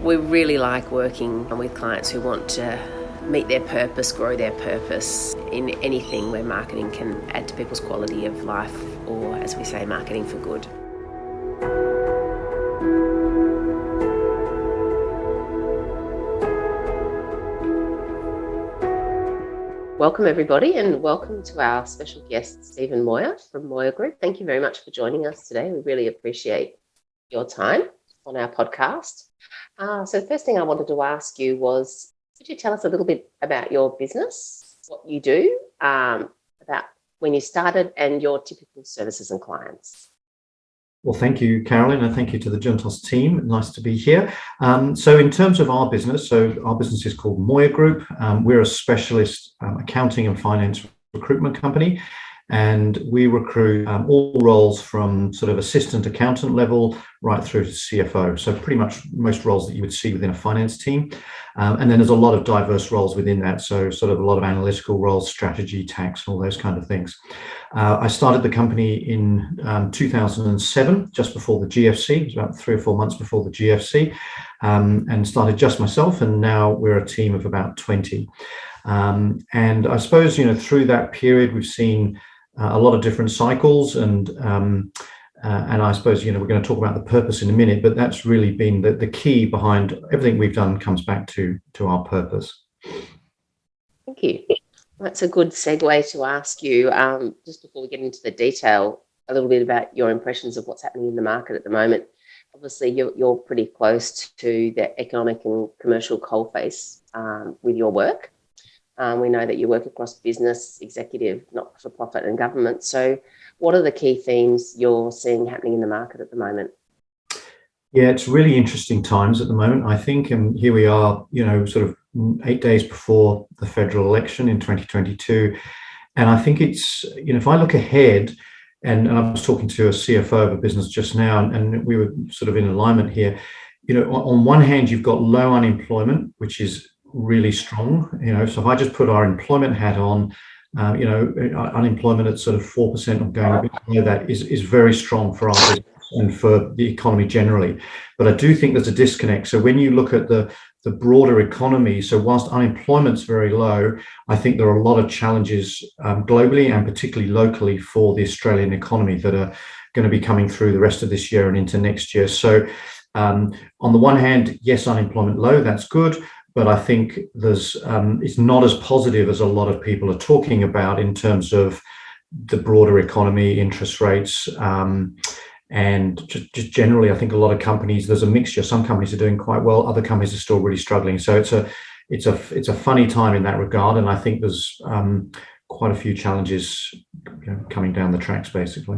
We really like working with clients who want to meet their purpose, grow their purpose in anything where marketing can add to people's quality of life, or as we say, marketing for good. Welcome everybody, and welcome to our special guest, Stephen Moir from Moir Group. Thank you very much for joining us today. We really appreciate your time on our podcast. So the first thing I wanted to ask you was, could you tell us a little bit about your business, what you do, about when you started and your typical services and clients? Well, thank you, Carolyn, and thank you to the Juntos team. Nice to be here. So in terms of our business, our business is called Moir Group. We're a specialist accounting and finance recruitment company, and we recruit all roles from sort of assistant accountant level right through to CFO. So pretty much most roles that you would see within a finance team. And then there's a lot of diverse roles within that. So sort of a lot of analytical roles, strategy, tax, all those kind of things. I started the company in 2007, just before the GFC. It was about 3 or 4 months before the GFC, and started just myself. And now we're a team of about 20. And I suppose, through that period, we've seen a lot of different cycles, and I suppose we're going to talk about the purpose in a minute, but that's really been the key behind everything we've done. Comes back to our purpose. Thank you. That's a good segue to ask you, just before we get into the detail, a little bit about your impressions of what's happening in the market at the moment. Obviously, you're pretty close to the economic and commercial coalface with your work. We know that you work across business, executive, not-for-profit and government. So what are the key themes you're seeing happening in the market at the moment? Yeah, it's really interesting times at the moment, I think. And here we are, sort of 8 days before the federal election in 2022. And I think it's, if I look ahead, and I was talking to a CFO of a business just now, and we were sort of in alignment here. On one hand, you've got low unemployment, which is really strong. So if I just put our employment hat on, unemployment at sort of 4% or going a bit below that is very strong for our business and for the economy generally. But I do think there's a disconnect. So when you look at the broader economy, so whilst unemployment's very low, I think there are a lot of challenges globally and particularly locally for the Australian economy that are going to be coming through the rest of this year and into next year. So on the one hand, yes, unemployment low, that's good. But I think it's not as positive as a lot of people are talking about in terms of the broader economy, interest rates, and just generally, I think a lot of companies, there's a mixture. Some companies are doing quite well, other companies are still really struggling. So it's a funny time in that regard, and I think there's quite a few challenges coming down the tracks, basically.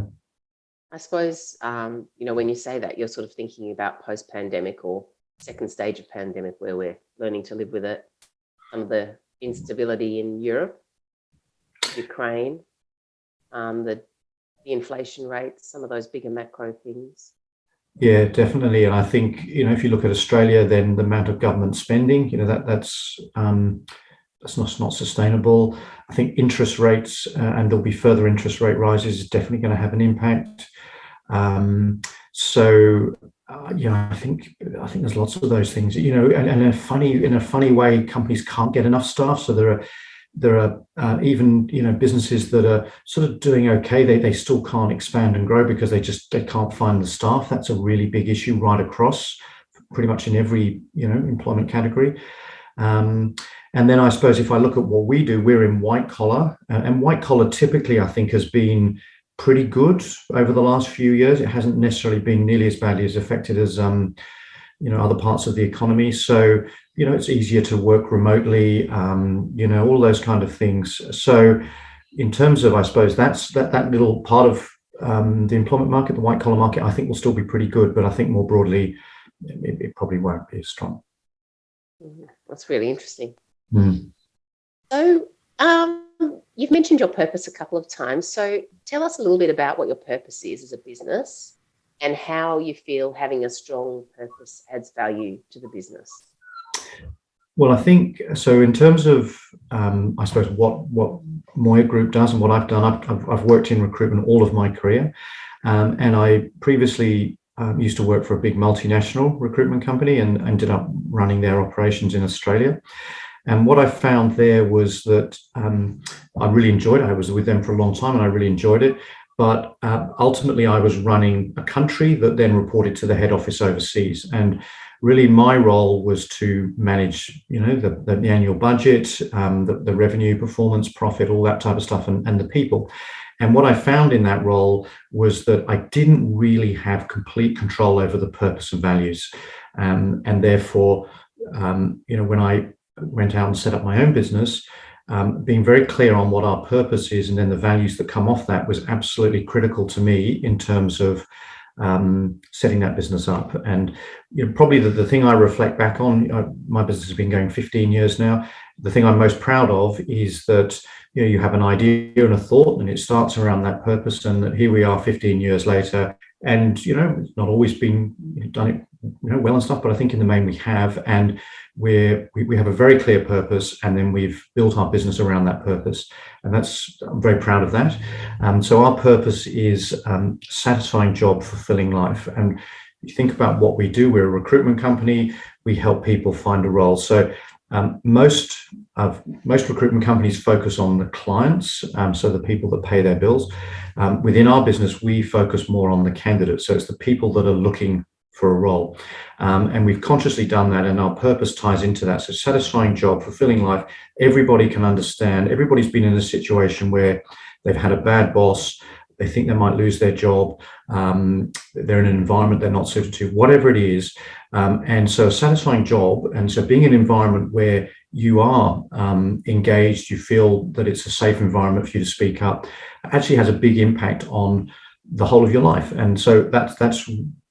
I suppose when you say that, you're sort of thinking about post-pandemic or second stage of pandemic, where we're learning to live with it. Some of the instability in Europe, Ukraine, the inflation rates, some of those bigger macro things. Yeah, definitely. And I think if you look at Australia, then the amount of government spending, that's not sustainable. I think interest rates, and there'll be further interest rate rises, is definitely going to have an impact. I think there's lots of those things, and in a funny way, companies can't get enough staff. So there are even businesses that are sort of doing okay. They still can't expand and grow because they can't find the staff. That's a really big issue right across, pretty much in every employment category. And then I suppose if I look at what we do, we're in white collar, and white collar typically I think has been pretty good over the last few years. It hasn't necessarily been nearly as badly as affected as other parts of the economy. So it's easier to work remotely, all those kind of things. So in terms of, I suppose, that little part of the employment market, the white collar market, I think will still be pretty good, but I think more broadly it probably won't be as strong. That's really interesting. Mm. So you've mentioned your purpose a couple of times. So tell us a little bit about what your purpose is as a business and how you feel having a strong purpose adds value to the business. Well, I think so. In terms of, I suppose, what Moir Group does and what I've done, I've worked in recruitment all of my career, and I previously used to work for a big multinational recruitment company and ended up running their operations in Australia. And what I found there was that I really enjoyed it. I was with them for a long time and I really enjoyed it. But ultimately, I was running a country that then reported to the head office overseas. And really, my role was to manage, the annual budget, the revenue, performance, profit, all that type of stuff, and the people. And what I found in that role was that I didn't really have complete control over the purpose and values. And therefore, when I went out and set up my own business, being very clear on what our purpose is and then the values that come off that was absolutely critical to me in terms of setting that business up. And probably the thing I reflect back on, my business has been going 15 years now. The thing I'm most proud of is that you have an idea and a thought, and it starts around that purpose. And that here we are 15 years later, and it's not always been done it well and stuff, but I think in the main we have, and we have a very clear purpose, and then we've built our business around that purpose, and I'm very proud of that. So our purpose is satisfying job, fulfilling life. And you think about what we do. We're a recruitment company. We help people find a role. So most recruitment companies focus on the clients, so the people that pay their bills. Within our business, we focus more on the candidates. So it's the people that are looking for a role. And we've consciously done that, and our purpose ties into that. So satisfying job, fulfilling life. Everybody can understand. Everybody's been in a situation where they've had a bad boss. They think they might lose their job. They're in an environment they're not suited to, whatever it is. And so a satisfying job, and so being in an environment where you are engaged, you feel that it's a safe environment for you to speak up, actually has a big impact on the whole of your life. And so that's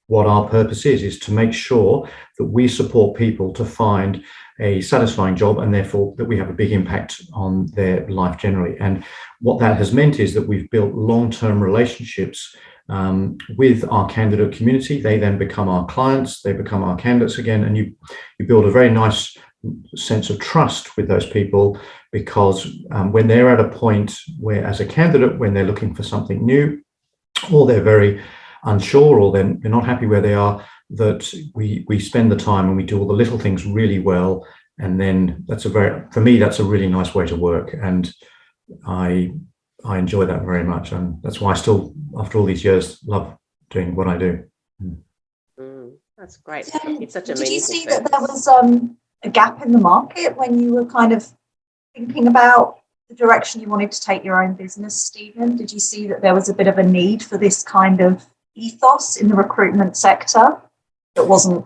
what our purpose is to make sure that we support people to find a satisfying job, and therefore that we have a big impact on their life generally. And what that has meant is that we've built long-term relationships with our candidate community. They then become our clients, they become our candidates again, and you build a very nice sense of trust with those people, because when they're at a point where, as a candidate, when they're looking for something new, or they're very unsure, or they're not happy where they are, that we spend the time and we do all the little things really well. And then for me, that's a really nice way to work. And I enjoy that very much. And that's why I still, after all these years, love doing what I do. That's great. So, it's such a did you meaningful see purpose. that there was a gap in the market when you were kind of thinking about the direction you wanted to take your own business, Stephen? Did you see that there was a bit of a need for this kind of ethos in the recruitment sector that wasn't?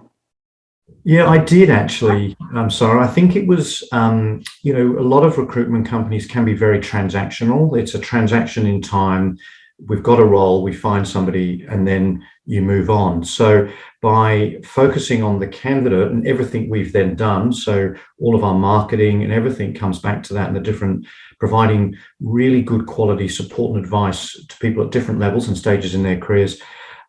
Yeah, I did actually. I'm sorry. I think it was, a lot of recruitment companies can be very transactional. It's a transaction in time. We've got a role, we find somebody, and then you move on. So by focusing on the candidate and everything we've then done, so all of our marketing and everything comes back to that, and providing really good quality support and advice to people at different levels and stages in their careers,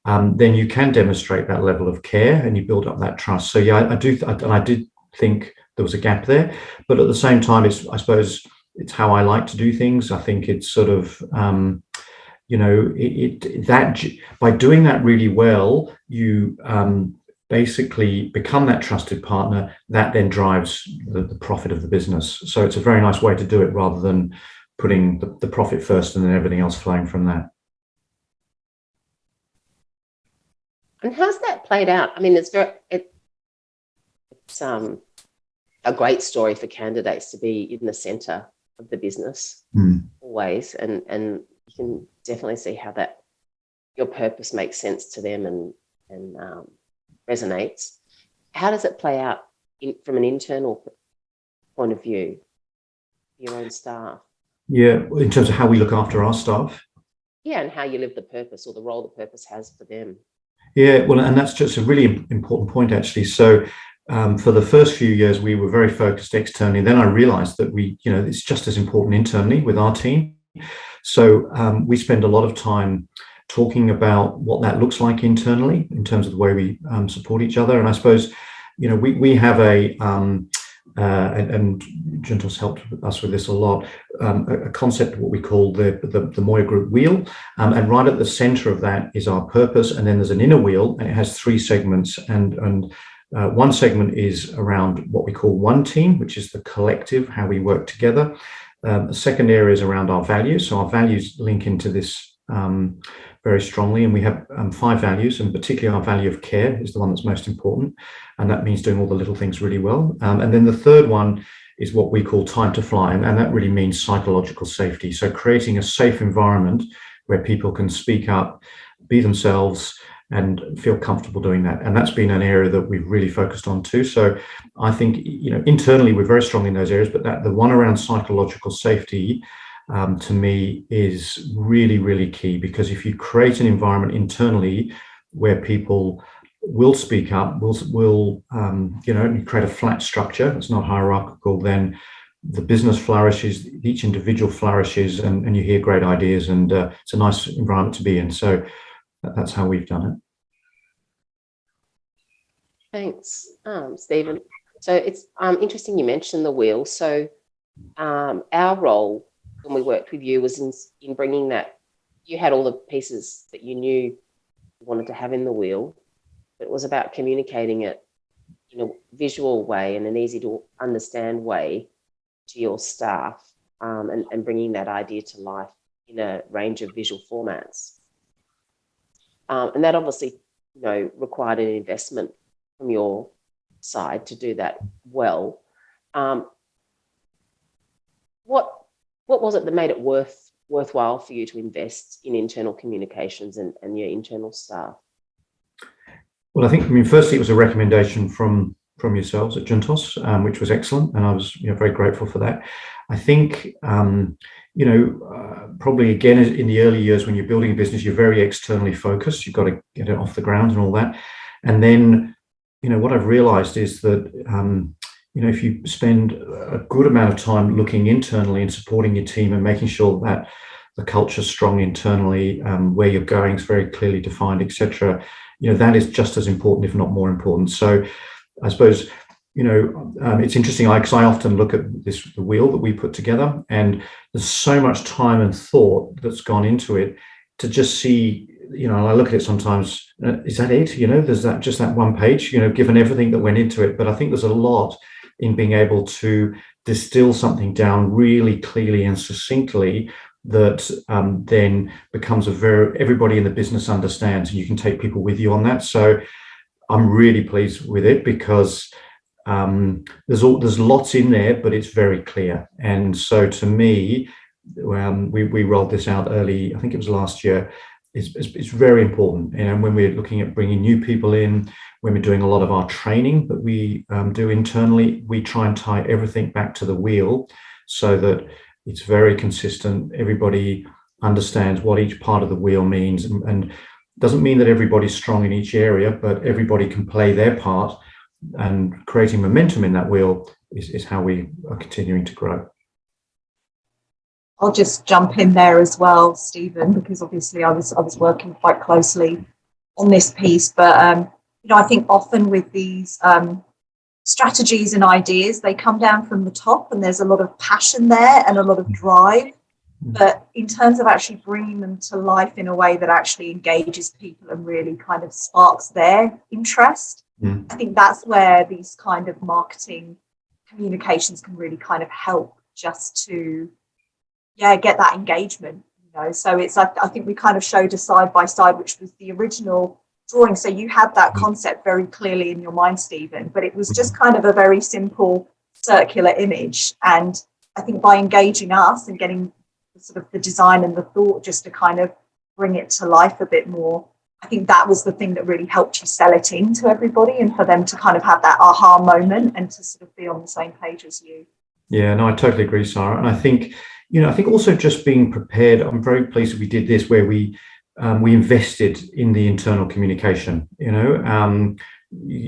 then you can demonstrate that level of care and you build up that trust. So yeah, I did think there was a gap there, but at the same time, I suppose it's how I like to do things. I think it's sort of, by doing that really well, you basically become that trusted partner that then drives the profit of the business. So it's a very nice way to do it, rather than putting the profit first and then everything else flowing from that. And how's that played out? I mean, it's a great story for candidates to be in the centre of the business always, and you can definitely see how that your purpose makes sense to them and resonates. How does it play out from an internal point of view, your own staff? Yeah, in terms of how we look after our staff. Yeah, and how you live the purpose, or the role the purpose has for them. Yeah, well, and that's just a really important point, actually. So for the first few years, we were very focused externally. Then I realized that it's just as important internally with our team. So we spend a lot of time talking about what that looks like internally in terms of the way we support each other. And I suppose, we have and Juntos helped us with this a lot, a concept of what we call the Moir Group wheel. And right at the center of that is our purpose. And then there's an inner wheel, and it has 3 segments. And one segment is around what we call one team, which is the collective, how we work together. The second area is around our values. So our values link into this very strongly, and we have 5 values, and particularly our value of care is the one that's most important, and that means doing all the little things really well. And then the third one is what we call time to fly, and that really means psychological safety. So creating a safe environment where people can speak up, be themselves, and feel comfortable doing that. And that's been an area that we've really focused on too. So I think, internally we're very strong in those areas, but the one around psychological safety, to me, is really, really key, because if you create an environment internally where people will speak up, will you create a flat structure that's not hierarchical, then the business flourishes, each individual flourishes, and you hear great ideas, and it's a nice environment to be in. So that's how we've done it. Thanks, Stephen. So it's interesting you mentioned the wheel. So our role when we worked with you was in bringing that. You had all the pieces that you knew you wanted to have in the wheel, but it was about communicating it in a visual way and an easy to understand way to your staff, and bringing that idea to life in a range of visual formats. And that obviously, required an investment from your side to do that well. What was it that made it worthwhile for you to invest in internal communications and your internal staff? Well, I think, firstly, it was a recommendation from yourselves at Juntos, which was excellent, and I was very grateful for that. I think, probably again in the early years when you're building a business, you're very externally focused. You've got to get it off the ground and all that. And then, what I've realized is that, if you spend a good amount of time looking internally and supporting your team and making sure that the culture's strong internally, where you're going is very clearly defined, etc., that is just as important, if not more important. So I suppose, it's interesting because I often look at the wheel that we put together, and there's so much time and thought that's gone into it to just see, I look at it sometimes, is that it? There's just that one page, given everything that went into it. But I think there's a lot in being able to distill something down really clearly and succinctly that then becomes everybody in the business understands, and you can take people with you on that. So I'm really pleased with it because there's lots in there, but it's very clear. And so to me, we rolled this out early, I think it was last year. It's very important. And when we're looking at bringing new people in, when we're doing a lot of our training that we do internally, we try and tie everything back to the wheel so that it's very consistent. Everybody understands what each part of the wheel means, and doesn't mean that everybody's strong in each area, but everybody can play their part, and creating momentum in that wheel is how we are continuing to grow. I'll just jump in there as well, Stephen, because obviously I was working quite closely on this piece, but I think often with these strategies and ideas, they come down from the top, and there's a lot of passion there and a lot of drive. But in terms of actually bringing them to life in a way that actually engages people and really kind of sparks their interest, I think that's where these kind of marketing communications can really kind of help just to, get that engagement. So it's like, I think we kind of showed a side by side, which was the original drawing. So you had that concept very clearly in your mind, Stephen, but it was just kind of a very simple circular image. And I think by engaging us and getting sort of the design and the thought just to kind of bring it to life a bit more, I think that was the thing that really helped you sell it in to everybody, and for them to kind of have that aha moment and to sort of be on the same page as you. Yeah, no, I totally agree, Sarah. And I think, I think also just being prepared. I'm very pleased that we did this where we invested in the internal communication.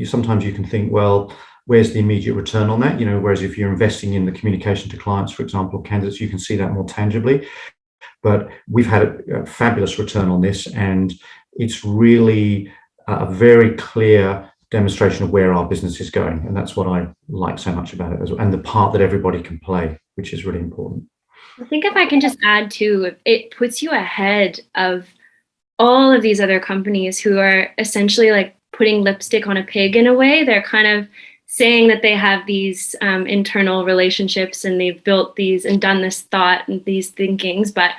Sometimes you can think, well, where's the immediate return on that? Whereas if you're investing in the communication to clients, for example, candidates, you can see that more tangibly. But we've had a fabulous return on this, and it's really a very clear demonstration of where our business is going. And that's what I like so much about it as well, and the part that everybody can play, which is really important. I think if I can just add too, it puts you ahead of all of these other companies who are essentially like putting lipstick on a pig in a way. They're kind of saying that they have these internal relationships and they've built these and done this thought and these thinkings, but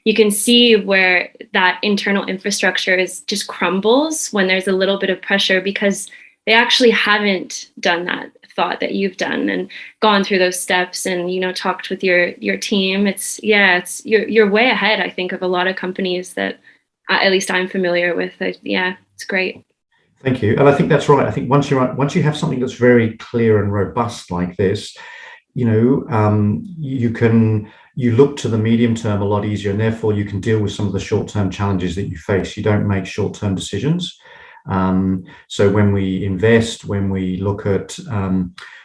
you can see where that internal infrastructure is just crumbles when there's a little bit of pressure, because they actually haven't done that thought that you've done and gone through those steps and, you know, talked with your team. You're way ahead, I think, of a lot of companies that at least I'm familiar with. It's great. Thank you. And I think that's right. I think once you have something that's very clear and robust like this, you know, you look to the medium term a lot easier, and therefore you can deal with some of the short-term challenges that you face. You don't make short-term decisions. So when we invest, when we look at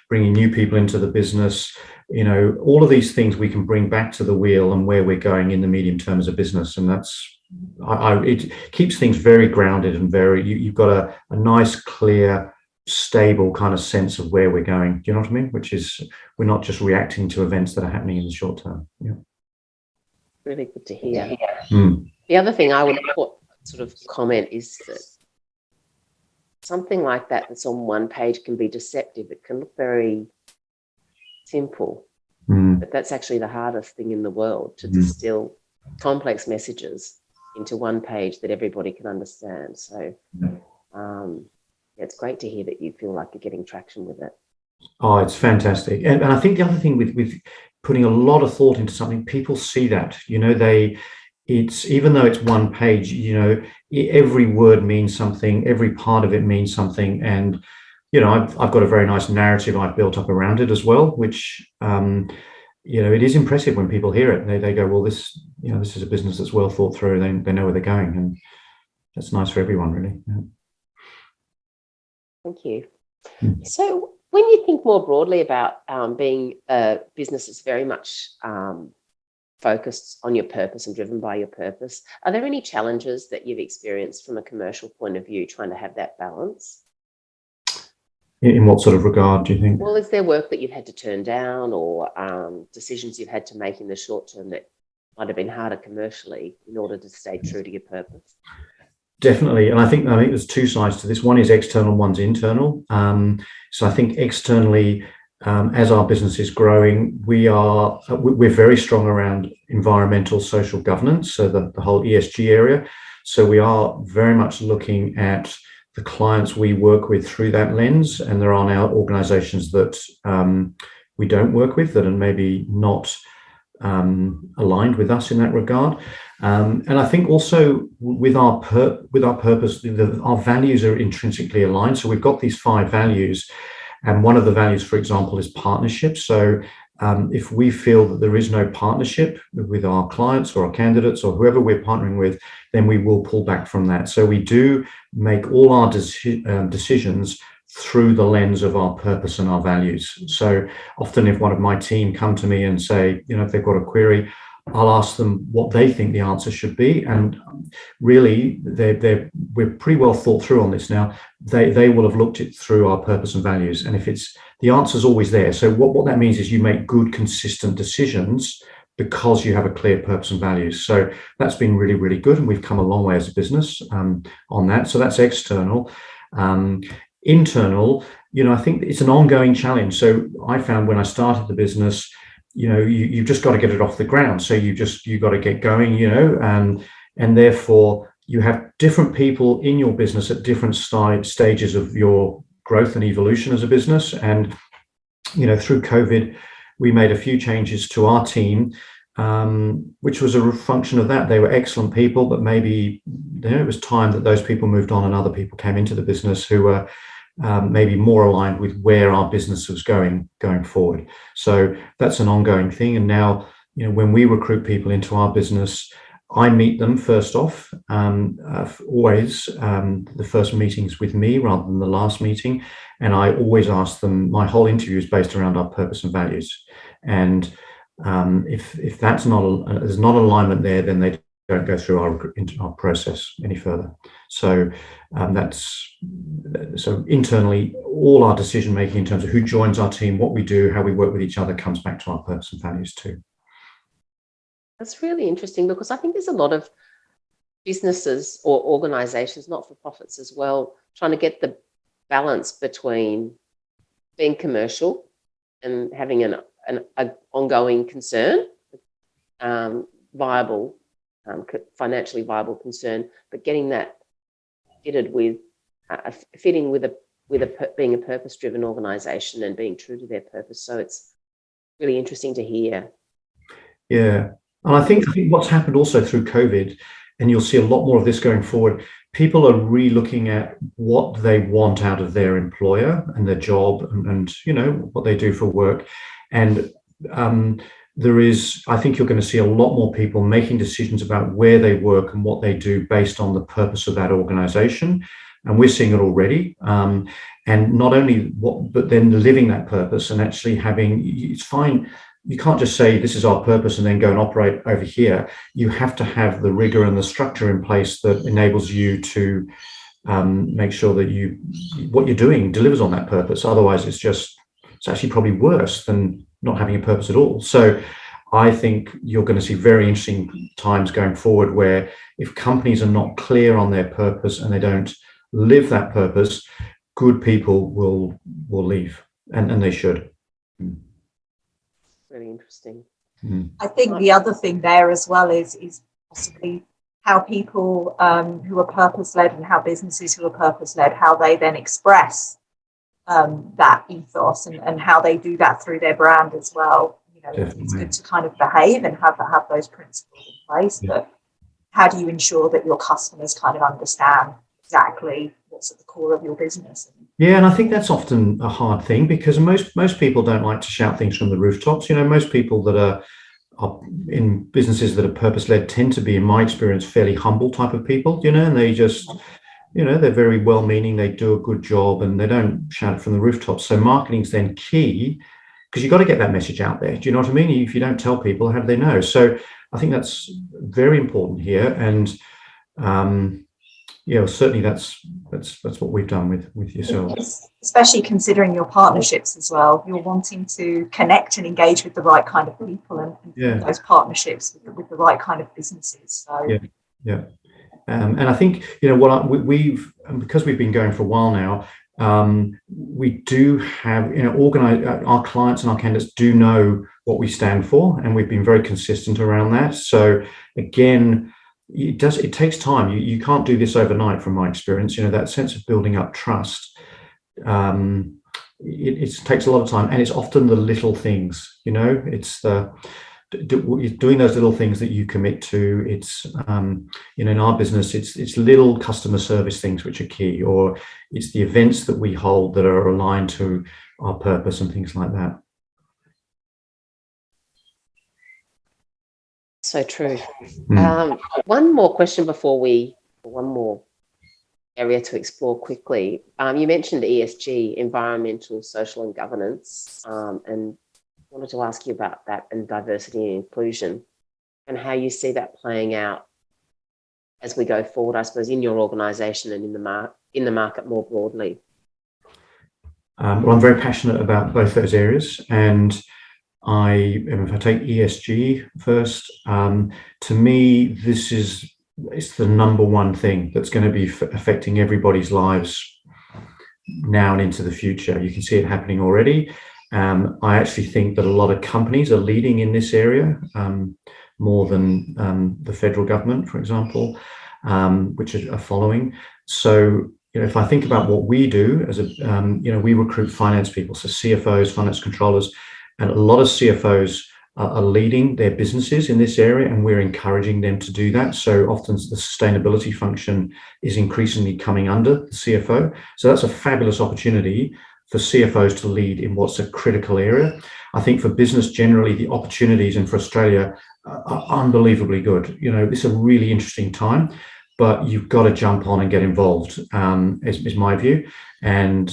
bringing new people into the business, you know, all of these things we can bring back to the wheel and where we're going in the medium term as a business. And that's, it keeps things very grounded and you've got a nice, clear, stable kind of sense of where we're going. Do you know what I mean? Which is, we're not just reacting to events that are happening in the short term. Yeah. Really good to hear. Mm. The other thing I would sort of comment is that something like that that's on one page can be deceptive. It can look very simple, but that's actually the hardest thing in the world, to distill complex messages into one page that everybody can understand. So it's great to hear that you feel like you're getting traction with it. Oh, it's fantastic. And I think the other thing with putting a lot of thought into something, people see that, you know, it's, even though it's one page, you know, every word means something, every part of it means something. And, you know, I've got a very nice narrative I've built up around it as well, which, you know, it is impressive when people hear it. They go, well, this is a business that's well thought through. They know where they're going, and that's nice for everyone, really. Yeah. Thank you. So when you think more broadly about being a business that's very much focused on your purpose and driven by your purpose, are there any challenges that you've experienced from a commercial point of view trying to have that balance? In what sort of regard, do you think? Well, is there work that you've had to turn down, or decisions you've had to make in the short term that might have been harder commercially in order to stay true to your purpose? Definitely. And I think there's two sides to this. One is external, one's internal. So I think externally, as our business is growing, we're very strong around environmental, social governance, so the whole ESG area. So we are very much looking at the clients we work with through that lens, and there are now organizations that we don't work with that are maybe not aligned with us in that regard. And I think also with our purpose, our values are intrinsically aligned. So we've got these 5 values, and one of the values, for example, is partnership. So if we feel that there is no partnership with our clients or our candidates or whoever we're partnering with, then we will pull back from that. So we do make all our decisions through the lens of our purpose and our values. So often if one of my team come to me and say, you know, if they've got a query, I'll ask them what they think the answer should be. And really, we're pretty well thought through on this now. They will have looked it through our purpose and values. And if the answer's always there. So what that means is you make good, consistent decisions because you have a clear purpose and values. So that's been really, really good. And we've come a long way as a business on that. So that's external. Internal, you know, I think it's an ongoing challenge. So I found when I started the business, you know, you've just got to get it off the ground. So you got to get going, you know, and therefore you have different people in your business at different stages of your growth and evolution as a business. And, you know, through COVID, we made a few changes to our team, which was a function of that. They were excellent people, but maybe, you know, it was time that those people moved on and other people came into the business who were maybe more aligned with where our business was going forward. So that's an ongoing thing. And now, you know, when we recruit people into our business, I meet them first off, always the first meeting's with me rather than the last meeting. And I always ask them, my whole interview is based around our purpose and values. And if that's there's not alignment there, then they don't go through into our process any further. So so internally, all our decision making in terms of who joins our team, what we do, how we work with each other, comes back to our purpose and values too. That's really interesting, because I think there's a lot of businesses or organisations, not-for-profits as well, trying to get the balance between being commercial and having an ongoing concern, viable, financially viable concern, but getting that fitted with fitting with being a purpose-driven organisation and being true to their purpose. So it's really interesting to hear. Yeah, and I think what's happened also through COVID, and you'll see a lot more of this going forward, people are re-looking at what they want out of their employer and their job, and what they do for work. And I think you're going to see a lot more people making decisions about where they work and what they do based on the purpose of that organization. And we're seeing it already. And not only but then living that purpose and actually it's fine. You can't just say this is our purpose and then go and operate over here. You have to have the rigor and the structure in place that enables you to make sure that what you're doing delivers on that purpose. Otherwise, it's actually probably worse than not having a purpose at all. So I think you're going to see very interesting times going forward where if companies are not clear on their purpose and they don't live that purpose, good people will leave, and they should. Really interesting. I think the other thing there as well is possibly how people who are purpose-led and how businesses who are purpose-led, how they then express that ethos and how they do that through their brand as well. It's good to kind of behave and have those principles in place, but how do you ensure that your customers kind of understand exactly what's at the core of your business? Yeah, and I think that's often a hard thing, because most people don't like to shout things from the rooftops. Most people that are in businesses that are purpose-led tend to be, in my experience, fairly humble type of people, and they just, they're very well-meaning, they do a good job, and they don't shout it from the rooftops. So marketing's then key, because you've got to get that message out there. Do you know what I mean? If you don't tell people, how do they know? So I think that's very important here. And certainly that's what we've done with yourselves. Especially considering your partnerships as well. You're wanting to connect and engage with the right kind of people and those partnerships with the right kind of businesses. So and I think because we've been going for a while now, we do have our clients and our candidates do know what we stand for, and we've been very consistent around that. So again, it takes time. You can't do this overnight, from my experience. That sense of building up trust, it takes a lot of time, and it's often the little things. It's doing those little things that you commit to. It's in our business, it's little customer service things which are key, or it's the events that we hold that are aligned to our purpose and things like that. So true. One more question one more area to explore quickly. You mentioned ESG, environmental, social and governance, and wanted to ask you about that, and diversity and inclusion, and how you see that playing out as we go forward, I suppose, in your organisation and in the market more broadly. Well, I'm very passionate about both those areas, and if I take ESG first, to me, it's the number one thing that's going to be affecting everybody's lives now and into the future. You can see it happening already. I actually think that a lot of companies are leading in this area, more than the federal government, for example, which are following. So, if I think about what we do as we recruit finance people, so CFOs, finance controllers, and a lot of CFOs are leading their businesses in this area, and we're encouraging them to do that. So often the sustainability function is increasingly coming under the CFO. So that's a fabulous opportunity for CFOs to lead in what's a critical area. I think for business generally, the opportunities, and for Australia, are unbelievably good. It's a really interesting time, but you've got to jump on and get involved, is my view. And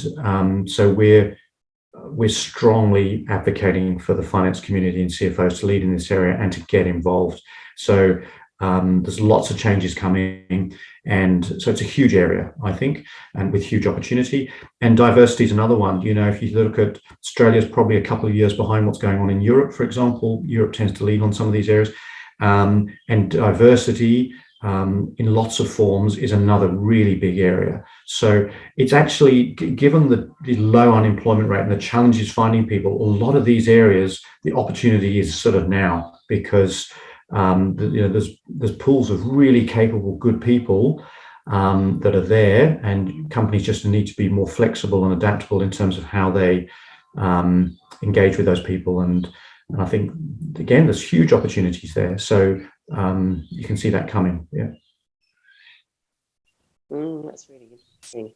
so we're strongly advocating for the finance community and CFOs to lead in this area and to get involved. So There's lots of changes coming, and so it's a huge area, I think, and with huge opportunity. And diversity is another one. If you look at Australia's probably a couple of years behind what's going on in Europe, for example. Europe tends to lead on some of these areas, and diversity in lots of forms is another really big area. So it's actually, given the low unemployment rate and the challenges finding people, a lot of these areas, the opportunity is sort of now, because there's pools of really capable, good people that are there, and companies just need to be more flexible and adaptable in terms of how they engage with those people. And I think, again, there's huge opportunities there. So you can see that coming. Yeah. That's really interesting.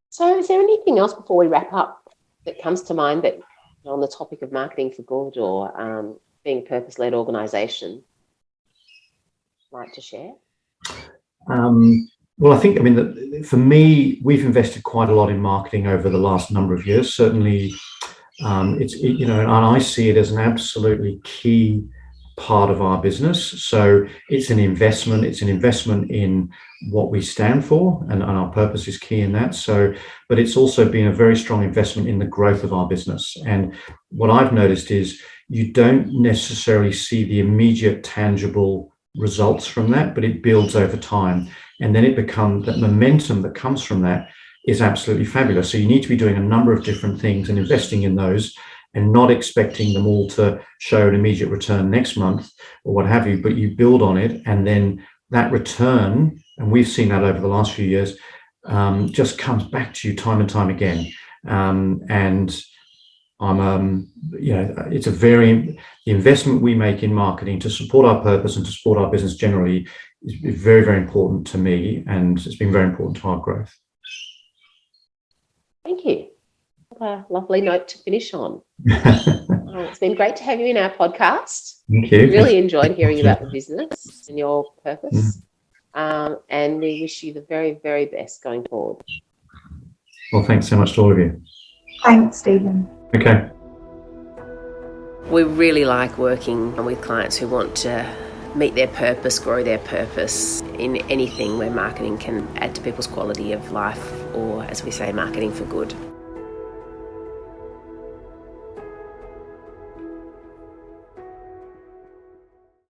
So is there anything else before we wrap up that comes to mind that, on the topic of marketing for good, or being a purpose-led organisation, like to share? Well, I think, that for me, we've invested quite a lot in marketing over the last number of years. Certainly, and I see it as an absolutely key part of our business. So it's an investment. It's an investment in what we stand for, and our purpose is key in that. So, but it's also been a very strong investment in the growth of our business. And what I've noticed is you don't necessarily see the immediate tangible results from that, but it builds over time. And then it becomes that momentum that comes from that is absolutely fabulous. So you need to be doing a number of different things and investing in those, and not expecting them all to show an immediate return next month or what have you, but you build on it, and then that return, and we've seen that over the last few years, just comes back to you time and time again. And I'm, it's the investment we make in marketing to support our purpose and to support our business generally is very, very important to me, and it's been very important to our growth. Thank you. A lovely note to finish on. It's been great to have you in our podcast. Thank you. Really enjoyed hearing about the business and your purpose. And we wish you the very, very best going forward. Well, thanks so much to all of you. Thanks, Stephen. Okay. We really like working with clients who want to meet their purpose, grow their purpose in anything where marketing can add to people's quality of life, or, as we say, marketing for good.